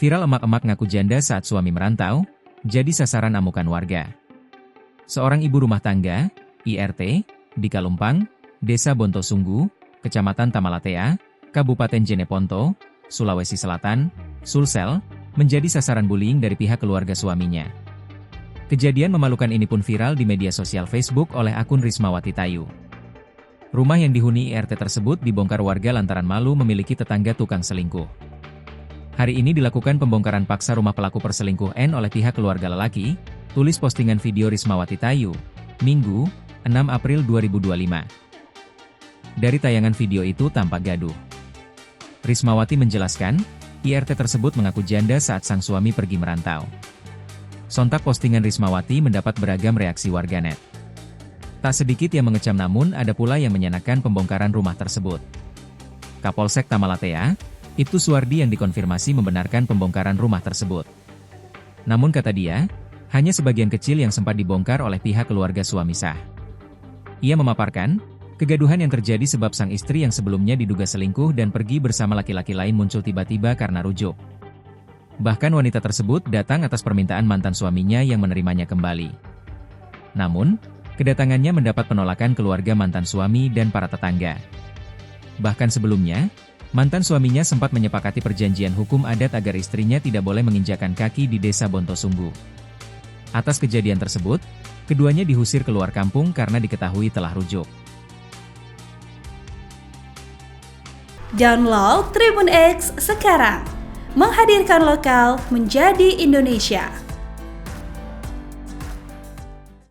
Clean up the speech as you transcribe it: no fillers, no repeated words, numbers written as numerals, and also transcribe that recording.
Viral emak-emak ngaku janda saat suami merantau, jadi sasaran amukan warga. Seorang ibu rumah tangga, IRT, di Kalumpang, Desa Bontosunggu, Kecamatan Tamalatea, Kabupaten Jeneponto, Sulawesi Selatan, Sulsel, menjadi sasaran bullying dari pihak keluarga suaminya. Kejadian memalukan ini pun viral di media sosial Facebook oleh akun Rismawati Tayu. Rumah yang dihuni IRT tersebut dibongkar warga lantaran malu memiliki tetangga tukang selingkuh. Hari ini dilakukan pembongkaran paksa rumah pelaku perselingkuh N oleh pihak keluarga lelaki, tulis postingan video Rismawati Tayu, Minggu, 6 April 2025. Dari tayangan video itu tampak gaduh. Rismawati menjelaskan, IRT tersebut mengaku janda saat sang suami pergi merantau. Sontak postingan Rismawati mendapat beragam reaksi warganet. Tak sedikit yang mengecam namun ada pula yang menyenangkan pembongkaran rumah tersebut. Kapolsek Tamalatea, Ibtu Suwardi yang dikonfirmasi membenarkan pembongkaran rumah tersebut. Namun kata dia, hanya sebagian kecil yang sempat dibongkar oleh pihak keluarga suami sah. Ia memaparkan, kegaduhan yang terjadi sebab sang istri yang sebelumnya diduga selingkuh dan pergi bersama laki-laki lain muncul tiba-tiba karena rujuk. Bahkan wanita tersebut datang atas permintaan mantan suaminya yang menerimanya kembali. Namun, kedatangannya mendapat penolakan keluarga mantan suami dan para tetangga. Bahkan sebelumnya, mantan suaminya sempat menyepakati perjanjian hukum adat agar istrinya tidak boleh menginjakan kaki di Desa Bontosunggu. Atas kejadian tersebut, keduanya diusir keluar kampung karena diketahui telah rujuk. Download Tribun X sekarang, menghadirkan lokal menjadi Indonesia.